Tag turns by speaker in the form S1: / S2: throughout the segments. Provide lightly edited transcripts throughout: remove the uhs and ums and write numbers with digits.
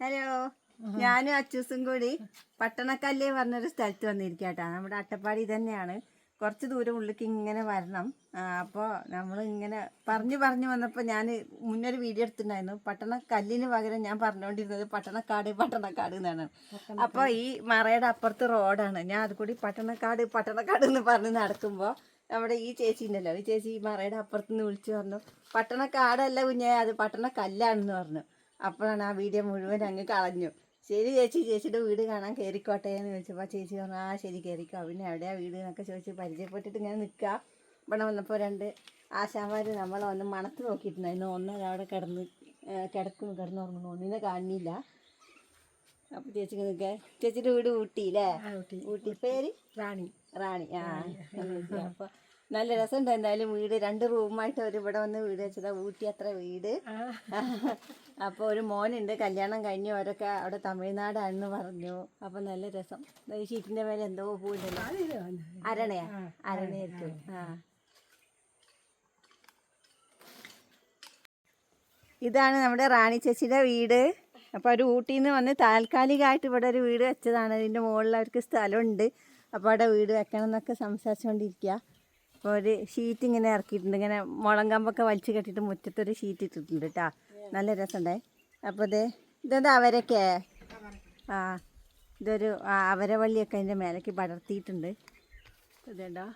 S1: Hello, ഞാനും അച്ചൂസും കൂടി പട്ടണക്കല്ലേ പറഞ്ഞൊരു സ്ഥലത്ത് വന്നിരിക്കട്ടാ. നമ്മുടെ അട്ടപ്പാടി തന്നെയാണ്. കുറച്ച് ദൂരം ഉള്ളിലേക്ക് ഇങ്ങനെ വരണം. അപ്പോൾ നമ്മൾ ഇങ്ങനെ പറഞ്ഞു വന്നപ്പോൾ ഞാൻ മുന്നൊരു വീഡിയോ എടുത്തിട്ടുണ്ടായിരുന്നു. പട്ടണക്കല്ലിന് പകരം ഞാൻ പറഞ്ഞുകൊണ്ടിരുന്നത് പട്ടണക്കാട് എന്നാണ്. അപ്പോൾ ഈ മറയുടെ അപ്പുറത്ത് റോഡാണ്. ഞാൻ അതുകൂടി പട്ടണക്കാട് എന്ന് പറഞ്ഞ് നടക്കുമ്പോൾ നമ്മുടെ ഈ ചേച്ചി ഉണ്ടല്ലോ, ഈ ചേച്ചി ഈ മറയുടെ അപ്പുറത്തുനിന്ന് വിളിച്ചു പറഞ്ഞു, പട്ടണക്കാടല്ല കുഞ്ഞേ, അത് പട്ടണക്കല്ലാണെന്ന് പറഞ്ഞു. അപ്പോഴാണ് ആ വീഡിയോ മുഴുവൻ അങ്ങ് കളഞ്ഞു. ശരി ചേച്ചി, ചേച്ചിയുടെ വീട് കാണാൻ കയറിക്കോട്ടെ എന്ന് ചോദിച്ചപ്പോൾ ചേച്ചി പറഞ്ഞു ആ ശരി കയറിക്കോ. പിന്നെ എവിടെയാണ് വീട് എന്നൊക്കെ ചോദിച്ച് പരിചയപ്പെട്ടിട്ട് ഇങ്ങനെ നിൽക്കുക. ഇവിടെ വന്നപ്പോൾ രണ്ട് ആശാമാർ നമ്മളെ വന്ന് മണത്ത് നോക്കിയിട്ടുണ്ടായിരുന്നു. ഒന്നവിടെ കിടന്നുറങ്ങുന്നു, ഒന്നിനെ കാണുന്നില്ല. അപ്പോൾ ചേച്ചിക്ക് നിൽക്കുക. ചേച്ചിയുടെ വീട് ഊട്ടിയില്ലേ? ഊട്ടി. പേര് റാണി. അപ്പോൾ നല്ല രസമുണ്ട്. എന്തായാലും വീട് 2 റൂമായിട്ട് അവർ ഇവിടെ വന്ന് വീട് വെച്ചതാ. ഊട്ടി അത്ര വീട്. അപ്പോൾ ഒരു മോനുണ്ട്, കല്യാണം കഴിഞ്ഞ് അവരൊക്കെ അവിടെ തമിഴ്നാടാണെന്ന് പറഞ്ഞു. അപ്പോൾ നല്ല രസം. ഈ ഷീറ്റിൻ്റെ മേലെ എന്തോ പൂണ്ടല്ലോ, അരണയായിരിക്കും. ഇതാണ് നമ്മുടെ റാണി ചേച്ചിയുടെ വീട്. അപ്പോൾ അവർ ഊട്ടിയിൽ നിന്ന് വന്ന് താൽക്കാലികമായിട്ട് ഇവിടെ ഒരു വീട് വെച്ചതാണ്. ഇതിൻ്റെ മുകളിൽ അവർക്ക് സ്ഥലമുണ്ട്. അപ്പോൾ അവിടെ വീട് വെക്കണം എന്നൊക്കെ സംസാരിച്ചുകൊണ്ടിരിക്കുക. അപ്പോൾ ഒരു ഷീറ്റ് ഇങ്ങനെ ഇറക്കിയിട്ടുണ്ട്. ഇങ്ങനെ മുളം കമ്പൊക്കെ വലിച്ചു കെട്ടിയിട്ട് മുറ്റത്തൊരു ഷീറ്റ് ഇട്ടിട്ടുണ്ട് കേട്ടോ. നല്ല രസമുണ്ടേ. അപ്പോൾ ഇതെന്താ അവരൊക്കെ ഇതൊരു അവരവള്ളിയൊക്കെ അതിൻ്റെ മേലേക്ക് പടർത്തിയിട്ടുണ്ട്. ഇതുണ്ടോ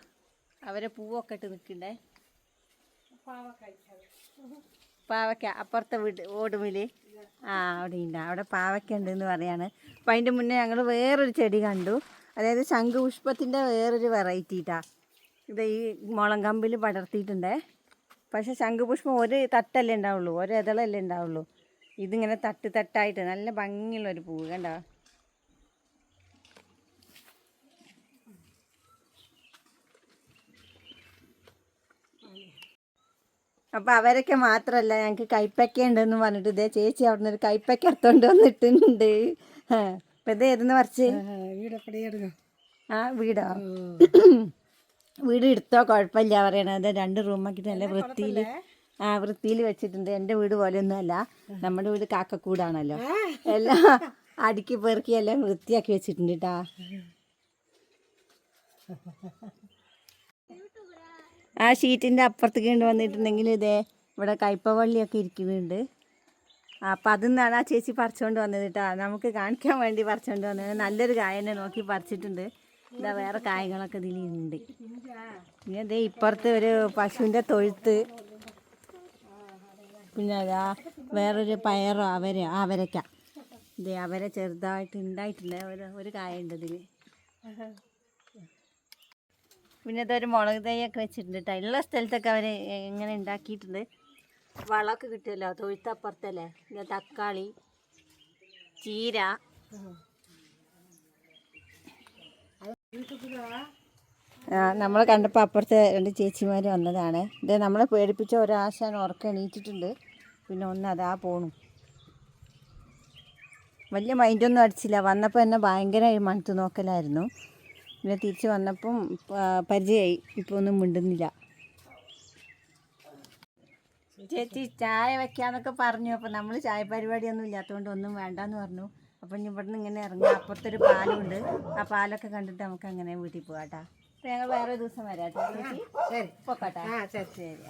S1: അവരെ പൂവൊക്കെ ഇട്ട് നിൽക്കണ്ടേ. പാവയ്ക്ക അപ്പുറത്തെ വീട് ഓടുമില് അവിടെ ഉണ്ട്. അവിടെ പാവയ്ക്ക ഉണ്ടെന്ന് പറയാണ്. അപ്പം അതിൻ്റെ മുന്നേ ഞങ്ങൾ വേറൊരു ചെടി കണ്ടു. അതായത് ശംഖുപുഷ്പത്തിൻ്റെ വേറൊരു വെറൈറ്റിട്ടാ. ഇത് ഈ മുളം കമ്പിൽ പടർത്തിയിട്ടുണ്ടേ. പക്ഷേ ശംഖുപുഷ്പം ഒരു തട്ടല്ലേ ഉണ്ടാവുള്ളൂ, ഒരു ഇതളല്ലേ ഉണ്ടാവുള്ളൂ. ഇതിങ്ങനെ തട്ടായിട്ട് നല്ല ഭംഗിയുള്ളൊരു പൂവ് കണ്ടോ. അപ്പോൾ അവരൊക്കെ മാത്രമല്ല, ഞങ്ങൾക്ക് കൈപ്പക്ക ഉണ്ടെന്ന് പറഞ്ഞിട്ട് ഇതേ ചേച്ചി അവിടെ നിന്ന് ഒരു കൈപ്പക്ക എടുത്തോണ്ട് വന്നിട്ടുണ്ട്. അപ്പം ഇത് ഏതെന്ന് പറിച്ച് വീടോ വീട് എടുത്തോ കുഴപ്പമില്ല പറയണത്. 2 റൂമാക്കിയിട്ട് നല്ല വൃത്തിയിൽ വെച്ചിട്ടുണ്ട്. എൻ്റെ വീട് പോലെയൊന്നുമല്ല, നമ്മുടെ വീട് കാക്കക്കൂടാണല്ലോ. എല്ലാം അടുക്കി പെറുക്കി എല്ലാം വൃത്തിയാക്കി വെച്ചിട്ടുണ്ട് കേട്ടാ. ആ ഷീറ്റിൻ്റെ അപ്പുറത്തേക്ക് കൊണ്ട് വന്നിട്ടുണ്ടെങ്കിൽ ഇവിടെ കയ്പവള്ളിയൊക്കെ ഇരിക്കുന്നുണ്ട്. അപ്പം അതിൽ നിന്നാണ് ആ ചേച്ചി പറിച്ചുകൊണ്ട് വന്നത് കേട്ടോ. നമുക്ക് കാണിക്കാൻ വേണ്ടി പറിച്ചുകൊണ്ട് വന്നത്. നല്ലൊരു കായനെ നോക്കി പറിച്ചിട്ടുണ്ട്. ഇതാ വേറെ കായകളൊക്കെ ഇതിലുണ്ട്. പിന്നെ ഇപ്പുറത്ത് ഒരു പശുവിൻ്റെ തൊഴുത്ത്. പിന്നെ അതാ വേറൊരു പയറോ അവരക്ക. അവരെ ചെറുതായിട്ട് ഉണ്ടായിട്ടില്ല, ഒരു കായ ഉണ്ട് ഇതിൽ. പിന്നെ ഇതൊരു മുളക് തൈയൊക്കെ വെച്ചിട്ടുണ്ട് കേട്ടോ. ഉള്ള സ്ഥലത്തൊക്കെ അവർ ഇങ്ങനെ ഉണ്ടാക്കിയിട്ടുണ്ട്. വളമൊക്കെ കിട്ടുമല്ലോ തൊഴുത്തപ്പുറത്തല്ലേ. പിന്നെ തക്കാളി, ചീര. നമ്മളെ കണ്ടപ്പോൾ അപ്പുറത്തെ 2 ചേച്ചിമാർ വന്നതാണ്. ഇത് നമ്മളെ പേടിപ്പിച്ച ഒരാശാൻ ഉറക്കം എണീറ്റിട്ടുണ്ട്. പിന്നെ അതാ പോണു. വലിയ മൈൻഡൊന്നും അടിച്ചില്ല. വന്നപ്പോൾ എന്നെ ഭയങ്കര മണത്ത് നോക്കലായിരുന്നു. പിന്നെ തിരിച്ച് വന്നപ്പം പരിചയമായി. ഇപ്പോൾ ഒന്നും മിണ്ടുന്നില്ല. ചേച്ചി ചായ വെക്കാന്നൊക്കെ പറഞ്ഞു. അപ്പം നമ്മൾ ചായ പരിപാടിയൊന്നും ഇല്ലാത്തതുകൊണ്ട് ഒന്നും വേണ്ടാന്ന് പറഞ്ഞു. അപ്പം ഇവിടുന്ന് ഇങ്ങനെ ഇറങ്ങി. അപ്പുറത്തൊരു പാലുണ്ട്. ആ പാലൊക്കെ കണ്ടിട്ട് നമുക്ക് അങ്ങനെ വീട്ടിൽ പോകാം കേട്ടോ. അപ്പം ഞങ്ങൾ വേറെ ദിവസം വരാം ചേച്ചി. ശരി പൊക്കോട്ടെ. ശരി.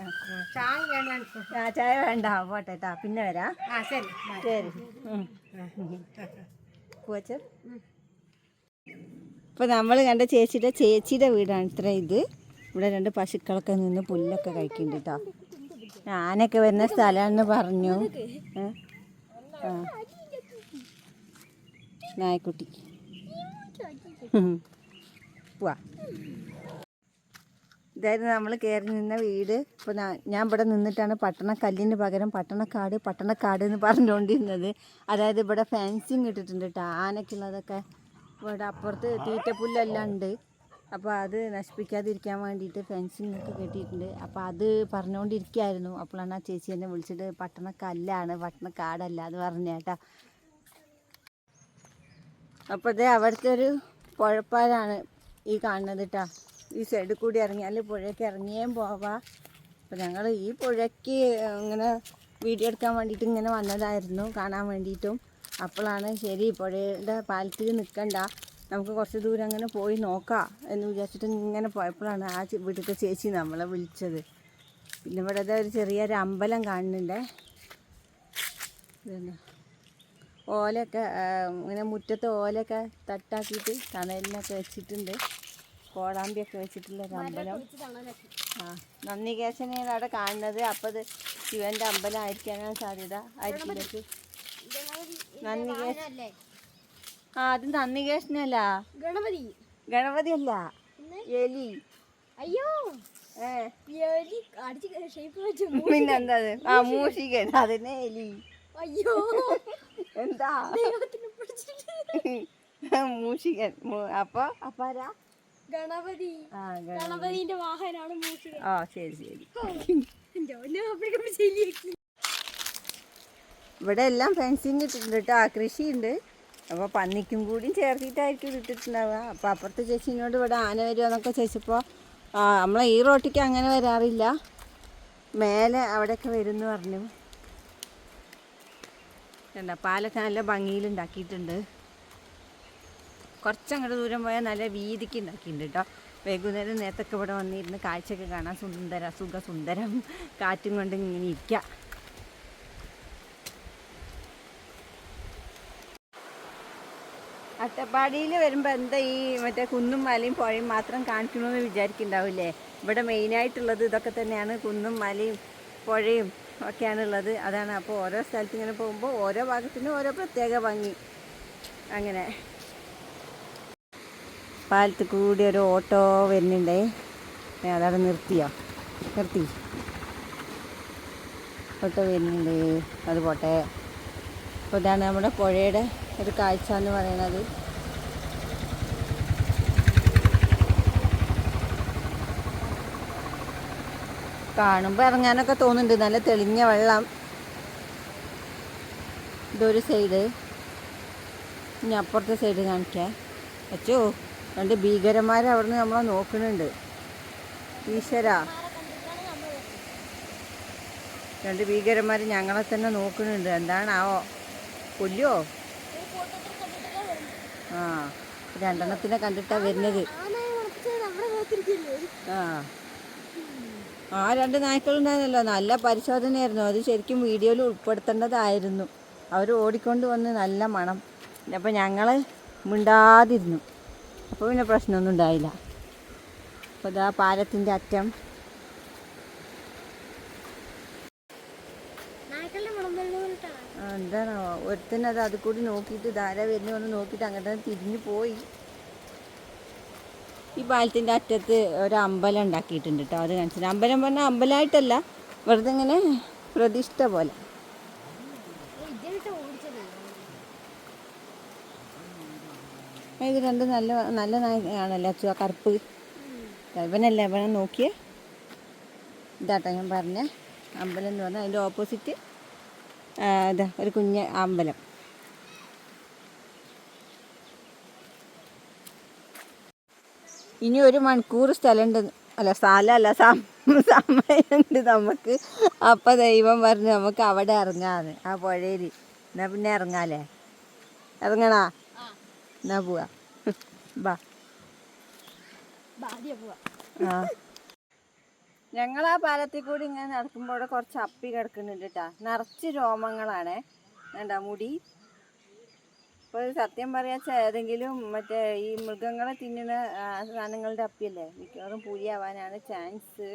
S1: ചായ വേണ്ട പോട്ടെ കേട്ടോ. പിന്നെ വരാം. ശരി. പോവച്ച. ഇപ്പോൾ നമ്മൾ കണ്ട ചേച്ചിയുടെ വീടാണ് ഇത്ര. ഇവിടെ 2 പശുക്കളൊക്കെ നിന്ന് പുല്ലൊക്കെ കഴിക്കുന്നുണ്ട് കേട്ടോ. ആനയൊക്കെ വരുന്ന സ്ഥലമാണെന്ന് പറഞ്ഞു. നായക്കുട്ടി പോവാ. ഇതായിരുന്നു നമ്മൾ കയറി നിന്ന വീട്. ഇപ്പോൾ ഞാൻ ഇവിടെ നിന്നിട്ടാണ് പട്ടണക്കല്ലിന് പകരം പട്ടണക്കാട് എന്ന് പറഞ്ഞുകൊണ്ടിരുന്നത്. അതായത് ഇവിടെ ഫെൻസിങ് ഇട്ടിട്ടുണ്ട് കേട്ടോ. ആനയ്ക്കുള്ളതൊക്കെ ഇവിടെ അപ്പുറത്ത് തീറ്റപ്പുല്ലെല്ലാം ഉണ്ട്. അപ്പോൾ അത് നശിപ്പിക്കാതിരിക്കാൻ വേണ്ടിയിട്ട് ഫെൻസിങ് ഒക്കെ കെട്ടിയിട്ടുണ്ട്. അപ്പോൾ അത് പറഞ്ഞുകൊണ്ടിരിക്കുകയായിരുന്നു. അപ്പോഴാണ് ആ ചേച്ചി എന്നെ വിളിച്ചിട്ട് പട്ടണക്കാടല്ല അത് പറഞ്ഞ കേട്ടോ. അപ്പോൾ അവിടുത്തെ ഒരു പുഴപ്പാലാണ് ഈ കാണുന്നത് കേട്ടോ. ഈ സൈഡിൽ കൂടി ഇറങ്ങിയാൽ പുഴയ്ക്ക് ഇറങ്ങിയേം പോവാം. അപ്പോൾ ഞങ്ങൾ ഈ പുഴയ്ക്ക് ഇങ്ങനെ വീഡിയോ എടുക്കാൻ വേണ്ടിയിട്ട് ഇങ്ങനെ വന്നതായിരുന്നു, കാണാൻ വേണ്ടിയിട്ടും. അപ്പോഴാണ് ശരി പുഴയുടെ പാലത്തിൽ നിൽക്കണ്ട, നമുക്ക് കുറച്ച് ദൂരം അങ്ങനെ പോയി നോക്കാം എന്ന് വിചാരിച്ചിട്ട് ഇങ്ങനെ പോയപ്പോഴാണ് ആ വീട്ടിലത്തെ ചേച്ചി നമ്മളെ വിളിച്ചത്. പിന്നെ ഇവിടെ ഒരു ചെറിയൊരു അമ്പലം കാണുന്നുണ്ട്. പിന്നെ ഓലയൊക്കെ ഇങ്ങനെ മുറ്റത്ത് ഓലയൊക്കെ തട്ടാക്കിയിട്ട് തണലിനൊക്കെ വെച്ചിട്ടുണ്ട്. കോടാമ്പിയൊക്കെ വെച്ചിട്ടുള്ളൊരു അമ്പലം. ആ, നന്ദികേശനെയാണ് അവിടെ കാണുന്നത്. അപ്പോൾ അത് ശിവൻ്റെ അമ്പലം ആയിരിക്കാനാണ് സാധ്യത. ആയിരിക്കും നന്ദികേശൻ. ആ, അത് നന്ദികേശനല്ല, ഗണപതി അല്ല, എലി.
S2: അയ്യോ
S1: പിന്നെന്താ? ആ, മൂഷികൻ, അതിനെ എലി.
S2: അയ്യോ
S1: എന്താ മൂഷികൻ? അപ്പൊ അപ്പാരാ?
S2: ഗണപതി. ഗണപതിന്റെ വാഹനാണ് മൂഷികൻ.
S1: ആ, ശരി ശരി. ഇവിടെ എല്ലാം ഫെൻസിങ് ഇട്ടിട്ടുണ്ട് കേട്ടോ, കൃഷിയുണ്ട്. അപ്പോൾ പന്നിക്കും കൂടിയും ചേർത്തിട്ടായിരിക്കും ഇട്ടിട്ടുണ്ടാവുക. അപ്പോൾ അപ്പുറത്തെ ചേച്ചിനോട് ഇവിടെ ആന വരുമോ എന്നൊക്കെ ചോദിച്ചപ്പോൾ നമ്മളെ ഈ റോട്ടിക്ക് അങ്ങനെ വരാറില്ല, മേലെ അവിടെയൊക്കെ വരും എന്ന് പറഞ്ഞു. എന്താ പാലൊക്കെ നല്ല ഭംഗിയിലുണ്ടാക്കിയിട്ടുണ്ട്. കുറച്ചങ്ങോട്ട് ദൂരം പോയാൽ നല്ല വീതിക്ക് ഉണ്ടാക്കിയിട്ടുണ്ട് കേട്ടോ. വൈകുന്നേരം നേരത്തൊക്കെ ഇവിടെ വന്നിരുന്ന് കാഴ്ചയൊക്കെ കാണാൻ സുന്ദരം, കാറ്റും കൊണ്ട് ഇങ്ങനെ ഇരിക്കുക. അട്ടപ്പാടിയിൽ വരുമ്പോൾ എന്താ ഈ മറ്റേ കുന്നും മലയും പുഴയും മാത്രം കാണിക്കണമെന്ന് വിചാരിക്കുന്നുണ്ടാവില്ലേ? ഇവിടെ മെയിനായിട്ടുള്ളത് ഇതൊക്കെ തന്നെയാണ്, കുന്നും മലയും പുഴയും ഒക്കെയാണുള്ളത്. അതാണ്. അപ്പോൾ ഓരോ സ്ഥലത്ത് ഇങ്ങനെ പോകുമ്പോൾ ഓരോ ഭാഗത്തിനും ഓരോ പ്രത്യേക ഭംഗി. അങ്ങനെ പാലത്ത് കൂടി ഒരു ഓട്ടോ വരുന്നുണ്ടേ. അതവിടെ നിർത്തി ഓട്ടോ വരുന്നുണ്ട്. അത് പോട്ടെ. അപ്പോൾ ഇതാണ് നമ്മുടെ പുഴയുടെ ഒരു കാഴ്ച എന്ന് പറയുന്നത്. കാണുമ്പോൾ ഇറങ്ങാനൊക്കെ തോന്നുന്നുണ്ട്. നല്ല തെളിഞ്ഞ വെള്ളം. ഇതൊരു സൈഡ്, ഇനി അപ്പുറത്തെ സൈഡ് കാണിക്കാം. അച്ചോ, 2 ഭീകരന്മാർ അവിടുന്ന് നമ്മളെ നോക്കുന്നുണ്ട്. ഈശ്വരാ, 2 ഭീകരന്മാർ ഞങ്ങളെ തന്നെ നോക്കുന്നുണ്ട്. എന്താണാവോ? കൊല്ലുവോ? ആ, 2 കണ്ടിട്ടാണ് വരുന്നത്. ആ 2 നായ്ക്കളുണ്ടായിരുന്നല്ലോ, നല്ല പരിശോധനയായിരുന്നു. അത് ശരിക്കും വീഡിയോയിൽ ഉൾപ്പെടുത്തേണ്ടതായിരുന്നു. അവർ ഓടിക്കൊണ്ട് വന്ന് നല്ല മണം. അപ്പോൾ ഞങ്ങൾ മിണ്ടാതിരുന്നു. അപ്പോൾ പിന്നെ പ്രശ്നമൊന്നും ഉണ്ടായില്ല. അപ്പോൾ ഇതാ പാലത്തിൻ്റെ അറ്റം. എന്താണോ ഒരുത്തനത് അത് കൂടി നോക്കിയിട്ട് ധാര വരുന്ന വന്ന് നോക്കിയിട്ട് അങ്ങോട്ട് തിരിഞ്ഞു പോയി. ഈ പാലത്തിൻ്റെ അറ്റത്ത് ഒരു അമ്പലം ഉണ്ടാക്കിയിട്ടുണ്ട് കേട്ടോ. അത് കാണിച്ചിട്ട്, അമ്പലം പറഞ്ഞാൽ അമ്പലമായിട്ടല്ല, വെറുതെ ഇങ്ങനെ പ്രതിഷ്ഠ പോലെ. ഇത് 2 നല്ല നായകയാണല്ലോ. അച്ചു, കറുപ്പ് ഇവനല്ലേ? ഇവനെ നോക്കിയേ. ഇതാട്ടോ ഞാൻ പറഞ്ഞ അമ്പലം എന്ന് പറഞ്ഞാൽ അതിൻ്റെ ഓപ്പോസിറ്റ് ഇതാ ഒരു കുഞ്ഞ് അമ്പലം. ഇനി 1 മണിക്കൂർ സമയമുണ്ട് നമുക്ക്. അപ്പം ദൈവം പറഞ്ഞു നമുക്ക് അവിടെ ഇറങ്ങാന്ന്, ആ പുഴയിൽ. എന്നാ പിന്നെ ഇറങ്ങാല്ലേ? ഇറങ്ങണാ? എന്നാ പോവാ, ബാ. ആ, ഞങ്ങളാ പാലത്തിൽ കൂടി ഇങ്ങനെ നടക്കുമ്പോൾ അവിടെ കുറച്ച് അപ്പി കിടക്കുന്നുണ്ട് കേട്ടോ. നിറച്ച് രോമങ്ങളാണ് വേണ്ട മുടി. ഇപ്പോൾ സത്യം പറയാച്ചാൽ ഏതെങ്കിലും മറ്റേ ഈ മൃഗങ്ങളെ തിന്നുന്ന സാധനങ്ങളുടെ അപ്പിയല്ലേ, മിക്കവാറും പുലിയാവാനാണ് ചാൻസ്.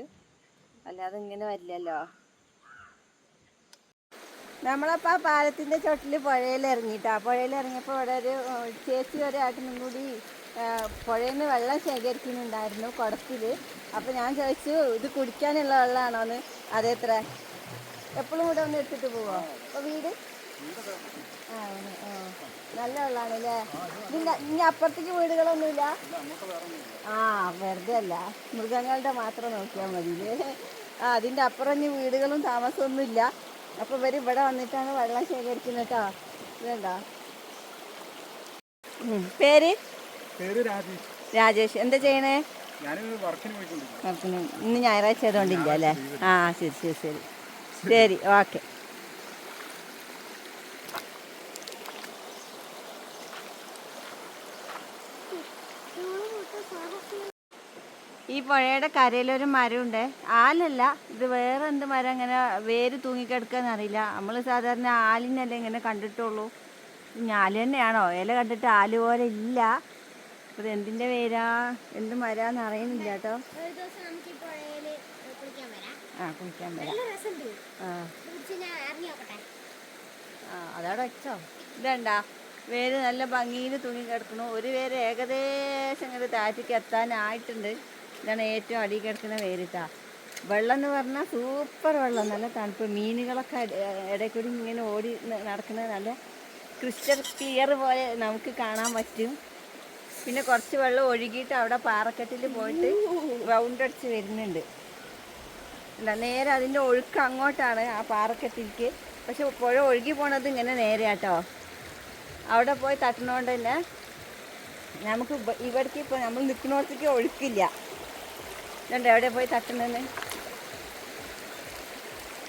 S1: അല്ലാതെ ഇങ്ങനെ വരില്ലല്ലോ. നമ്മളപ്പോൾ ആ പാലത്തിൻ്റെ ചോട്ടിൽ പുഴയിലിറങ്ങിയിട്ടാ. പുഴയിലിറങ്ങിയപ്പോൾ ഇവിടെ ഒരു ചേച്ചി ഒരാട്ടിനും കൂടി പുഴയിൽ നിന്ന് വെള്ളം ശേഖരിക്കുന്നുണ്ടായിരുന്നു കുടത്തിൽ. അപ്പോൾ ഞാൻ ചോദിച്ചു, ഇത് കുടിക്കാനുള്ള വെള്ളമാണോന്ന്. അതേത്ര എപ്പോഴും ഇവിടെ ഒന്ന് എടുത്തിട്ട് പോവോ? അപ്പോൾ വീട് നല്ല വെള്ളമാണല്ലേ? ഇനി അപ്പുറത്തേക്ക് വീടുകളൊന്നുമില്ല? ആ, വെറുതെ അല്ല, മൃഗങ്ങളുടെ മാത്രം നോക്കിയാൽ മതിയില്ലേ? ആ, അതിൻ്റെ അപ്പുറം ഇനി വീടുകളും താമസമൊന്നുമില്ല. അപ്പോൾ ഇവർ ഇവിടെ വന്നിട്ടാണ് വെള്ളം ശേഖരിക്കുന്നത് കേട്ടോ. ഇതുണ്ടോ? പേര് രാജേഷ്. എന്താ ചെയ്യണേ? വർക്കിന്. ഇന്ന് ഞായറാഴ്ച ആയതുകൊണ്ടില്ല അല്ലേ? ആ, ശരി. ഓക്കെ. ഈ പുഴയുടെ കരയിലൊരു മരമുണ്ട്. ആലല്ല, ഇത് വേറെ എന്ത് മരം ഇങ്ങനെ വേര് തൂങ്ങിക്കിടക്കാന്നറിയില്ല. നമ്മൾ സാധാരണ ആലിനല്ലേ ഇങ്ങനെ കണ്ടിട്ടുള്ളൂ. ഞാല് തന്നെയാണോ? ഇല കണ്ടിട്ട് ആല് പോലെ ഇല്ല. ഇത് എന്തിൻ്റെ വേരാ എന്ത് മരാന്ന് അറിയുന്നില്ല കേട്ടോ. ആ കുളിക്കാൻ വരാം. അതവിടെ വെച്ചോ. ഇതണ്ടാ വേര് നല്ല ഭംഗിയിൽ തൂങ്ങി കിടക്കണു. ഒരു വേര് ഏകദേശം ഇങ്ങനെ താഴത്തേക്ക് എത്താനായിട്ടുണ്ട്. ഇതാണ് ഏറ്റവും അടിയിൽ കിടക്കുന്ന വേരിട്ടാ. വെള്ളം എന്ന് പറഞ്ഞാൽ സൂപ്പർ വെള്ളം, നല്ല തണുപ്പ്. മീനുകളൊക്കെ ഇടയിൽ കൂടി ഇങ്ങനെ ഓടി നടക്കുന്നത് നല്ല ക്രിസ്റ്റൽ ക്ലിയർ പോലെ നമുക്ക് കാണാൻ പറ്റും. പിന്നെ കുറച്ച് വെള്ളം ഒഴുകിയിട്ട് അവിടെ പാറക്കെട്ടിൽ പോയിട്ട് റൗണ്ട് അടിച്ച് വരുന്നുണ്ട്. അല്ല, നേരെ അതിൻ്റെ ഒഴുക്ക് അങ്ങോട്ടാണ്, ആ പാറക്കെട്ടിലേക്ക്. പക്ഷെ പുഴ ഒഴുകി പോണത് ഇങ്ങനെ നേരെയാട്ടോ. അവിടെ പോയി തട്ടണോണ്ട് തന്നെ നമുക്ക് ഇവിടേക്ക് ഇപ്പോൾ നമ്മൾ നിൽക്കുന്നിടത്തേക്ക് ഒഴുക്കില്ല. ഇതുണ്ട് എവിടെ പോയി തട്ടണമെന്ന്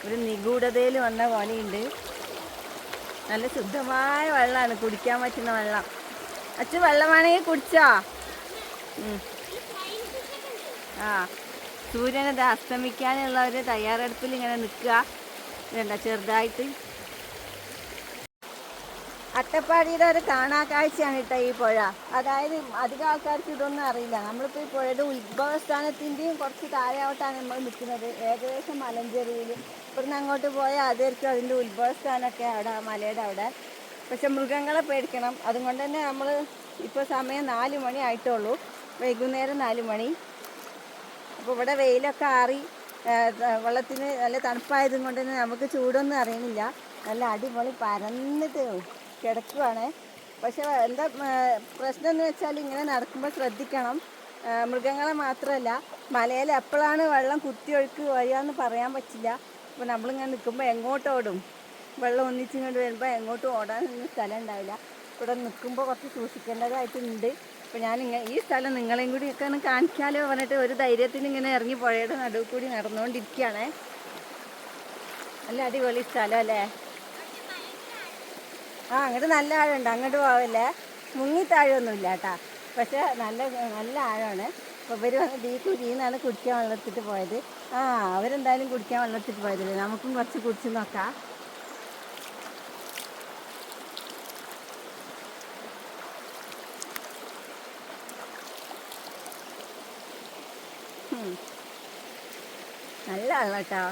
S1: ഒരു നിഗൂഢതയിൽ വന്ന പോലെയുണ്ട്. നല്ല ശുദ്ധമായ വെള്ളമാണ്, കുടിക്കാൻ പറ്റുന്ന വെള്ളം. അച്ഛൻ വെള്ളം വേണമെങ്കിൽ കുടിച്ചോ? ആ, സൂര്യനത് അസ്തമിക്കാനുള്ള ഒരു തയ്യാറെടുപ്പിൽ ഇങ്ങനെ നിൽക്കുക. ഇതല്ല ചെറുതായിട്ട് അട്ടപ്പാടിയുടെ ഒരു കാണാക്കാഴ്ചയാണ് കേട്ടോ ഈ പുഴ. അതായത് അധികം ആൾക്കാർക്ക് ഇതൊന്നും അറിയില്ല. നമ്മളിപ്പോൾ ഈ പുഴയുടെ ഉത്ഭവസ്ഥാനത്തിൻ്റെയും കുറച്ച് താഴെയോട്ടാണ് നമ്മൾ നിൽക്കുന്നത്. ഏകദേശം മലഞ്ചെരുവിൽ ഇവിടുന്ന് അങ്ങോട്ട് പോയാൽ അതായിരിക്കും അതിൻ്റെ ഉത്ഭവസ്ഥാനമൊക്കെ അവിടെ മലയുടെ അവിടെ. പക്ഷെ മൃഗങ്ങളെ പേടിക്കണം. അതുകൊണ്ട് തന്നെ നമ്മൾ ഇപ്പോൾ സമയം 4 മണി ആയിട്ടുള്ളൂ, വൈകുന്നേരം 4 മണി. അപ്പോൾ ഇവിടെ വെയിലൊക്കെ ആറി വെള്ളത്തിന് നല്ല തണുപ്പായതും കൊണ്ട് തന്നെ നമുക്ക് ചൂടൊന്നും അറിയണില്ല. നല്ല അടിപൊളി പരന്നിട്ട് കിടക്കുവാണ്. പക്ഷെ എന്താ പ്രശ്നം എന്ന് വെച്ചാൽ ഇങ്ങനെ നടക്കുമ്പോൾ ശ്രദ്ധിക്കണം. മൃഗങ്ങളെ മാത്രമല്ല, മലയിൽ എപ്പോഴാണ് വെള്ളം കുത്തിയൊഴുക്ക് വരികയെന്ന് പറയാൻ പറ്റില്ല. അപ്പോൾ നമ്മളിങ്ങനെ നിൽക്കുമ്പോൾ എങ്ങോട്ടോടും, വെള്ളം ഒന്നിച്ചിങ്ങോട്ട് വരുമ്പോൾ എങ്ങോട്ടും ഓടാനൊന്നും സ്ഥലം ഉണ്ടാവില്ല. ഇവിടെ നിൽക്കുമ്പോൾ കുറച്ച് സൂക്ഷിക്കേണ്ടതായിട്ടുണ്ട്. അപ്പോൾ ഞാൻ ഈ സ്ഥലം നിങ്ങളെയും കൂടി ഒക്കെ ഒന്ന് കാണിക്കാലോ പറഞ്ഞിട്ട് ഒരു ധൈര്യത്തിന് ഇങ്ങനെ ഇറങ്ങി പുഴയുടെ നടുവിൽ കൂടി നടന്നുകൊണ്ടിരിക്കുകയാണ്. നല്ല അടിപൊളി സ്ഥലം അല്ലേ? ആ, അങ്ങോട്ട് നല്ല ആഴമുണ്ട്, അങ്ങോട്ട് പോവല്ലേ. മുങ്ങിത്താഴമൊന്നുമില്ല കേട്ടാ, പക്ഷെ നല്ല ആഴമാണ്. അപ്പോൾ ഇവർ വന്ന് കുരിന്നാണ് കുടിക്കാൻ വെള്ളത്തിട്ട് പോയത്. ആ, അവരെന്തായാലും കുടിക്കാൻ വെള്ളത്തിട്ട് പോയതല്ലേ, നമുക്കും കുറച്ച് കുടിച്ച് നോക്കാം. നല്ല വെള്ളം കേട്ടോ.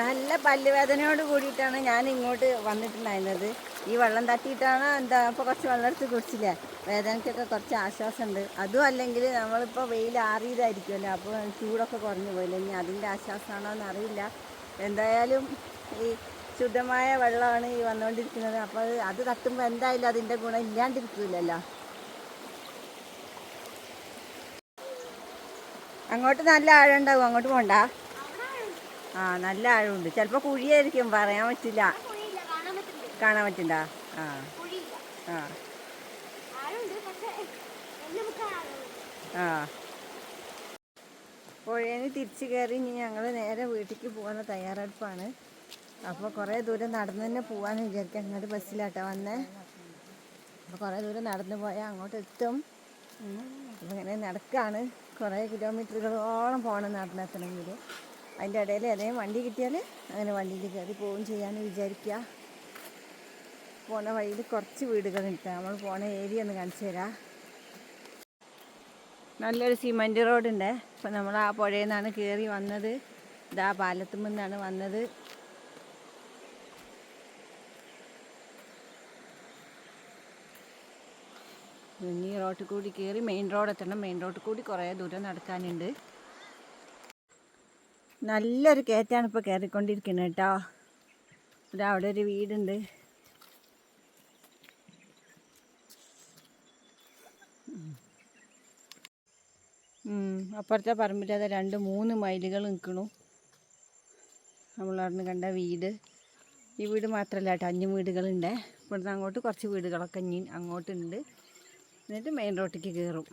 S1: നല്ല പല്ലുവേദനയോട് കൂടിയിട്ടാണ് ഞാൻ ഇങ്ങോട്ട് വന്നിട്ടുണ്ടായിരുന്നത്. ഈ വെള്ളം തട്ടിയിട്ടാണ് എന്താ ഇപ്പോൾ കുറച്ച് വെള്ളം എടുത്ത് കുടിച്ചില്ലേ, വേദനയ്ക്കൊക്കെ കുറച്ച് ആശ്വാസമുണ്ട്. അതും അല്ലെങ്കിൽ നമ്മളിപ്പോൾ വെയിൽ ആറിയതായിരിക്കുമല്ലോ, അപ്പോൾ ചൂടൊക്കെ കുറഞ്ഞു പോയില്ല. ഇനി അതിൻ്റെ ആശ്വാസമാണോ എന്നറിയില്ല. എന്തായാലും ഈ ശുദ്ധമായ വെള്ളമാണ് ഈ വന്നുകൊണ്ടിരിക്കുന്നത്. അപ്പോൾ അത് തട്ടുമ്പോൾ എന്തായാലും അതിൻ്റെ ഗുണം ഇല്ലാണ്ടിരിക്കില്ലല്ലോ. അങ്ങോട്ട് നല്ല ആഴം ഉണ്ടാവും, അങ്ങോട്ട് പോകണ്ട. ആ, നല്ല ആഴമുണ്ട്. ചിലപ്പോൾ കുഴിയായിരിക്കും, പറയാൻ പറ്റില്ല. കാണാൻ പറ്റില്ല. ആ ആ ആ പുഴയിൽ തിരിച്ച് കയറി ഇനി ഞങ്ങൾ നേരെ വീട്ടിലേക്ക് പോകാനുള്ള തയ്യാറെടുപ്പാണ്. അപ്പോൾ കുറേ ദൂരം നടന്ന് തന്നെ പോകാമെന്ന് വിചാരിക്കാം. അങ്ങോട്ട് ബസ്സിലാട്ടോ വന്നേ. അപ്പോൾ കുറേ ദൂരം നടന്നു പോയാൽ അങ്ങോട്ട് എത്തും. അപ്പോൾ ഇങ്ങനെ നടക്കുകയാണ്. കുറേ കിലോമീറ്ററുകളോളം പോകണം നടന്നെത്തണമെങ്കിൽ. അതിൻ്റെ ഇടയിൽ ഏതെങ്കിലും വണ്ടി കിട്ടിയാൽ അങ്ങനെ വണ്ടിയിൽ കയറി പോവുകയും ചെയ്യാമെന്ന് വിചാരിക്കുക. പോണ വഴിയിൽ കുറച്ച് വീടുകളുണ്ട്. നമ്മൾ പോണ ഏരിയ ഒന്ന് കാണിച്ചു തരാം. നല്ലൊരു സിമൻറ്റ് റോഡുണ്ട്. അപ്പോൾ നമ്മൾ ആ പുഴയിൽ നിന്നാണ് കയറി വന്നത്. ഇതാ പാലത്തും നിന്നാണ് വന്നത്. ഈ റോട്ടിൽ കൂടി കയറി മെയിൻ റോഡ് എത്തണം. മെയിൻ റോഡിൽ കൂടി കുറേ ദൂരം നടക്കാനുണ്ട്. നല്ലൊരു കയറ്റാണ് ഇപ്പോൾ കയറിക്കൊണ്ടിരിക്കുന്നത് കേട്ടോ. ഇവിടെ അവിടെ ഒരു വീടുണ്ട്. അപ്പുറത്തെ പറമ്പിൽ അത് 2-3 മയിലുകൾ നിൽക്കണു. നമ്മളവിടുന്ന് കണ്ട വീട്. ഈ വീട് മാത്രമല്ല കേട്ടോ, 5 വീടുകളുണ്ട്. ഇവിടുന്ന് അങ്ങോട്ട് കുറച്ച് വീടുകളൊക്കെ ഇനി അങ്ങോട്ടുണ്ട്. എന്നിട്ട് മെയിൻ റോട്ടിലേക്ക് കയറും.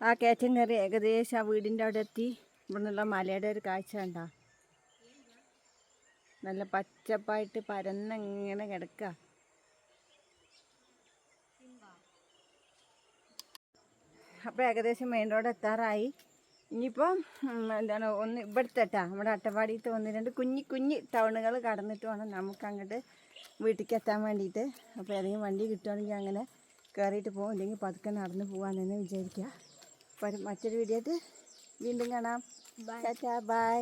S1: ആ കയറ്റം കയറി ഏകദേശം ആ വീടിൻ്റെ അവിടെ എത്തി. ഇവിടെ നിന്നുള്ള മലയുടെ ഒരു കാഴ്ച കണ്ടാ, നല്ല പച്ചപ്പായിട്ട് പരന്നിങ്ങനെ കിടക്കുക. അപ്പോൾ ഏകദേശം മെയിൻ റോഡ് എത്താറായി. ഇനിയിപ്പം എന്താണ് ഒന്ന് ഇവിടുത്തെ നമ്മുടെ അട്ടപ്പാടിയിലത്തെ 1-2 കുഞ്ഞി ടൗണുകൾ കടന്നിട്ട് വേണം നമുക്ക് അങ്ങോട്ട് വീട്ടിലേക്ക് എത്താൻ വേണ്ടിയിട്ട്. അപ്പോൾ ഏതെങ്കിലും വണ്ടി കിട്ടുകയാണെങ്കിൽ അങ്ങനെ കയറിയിട്ട് പോകും, ഇല്ലെങ്കിൽ പതുക്കെ നടന്ന് പോകാൻ തന്നെ വിചാരിക്കുക. അപ്പോൾ മറ്റൊരു വീഡിയോ ആയിട്ട് വീണ്ടും കാണാം. ടാറ്റാ, ബൈ.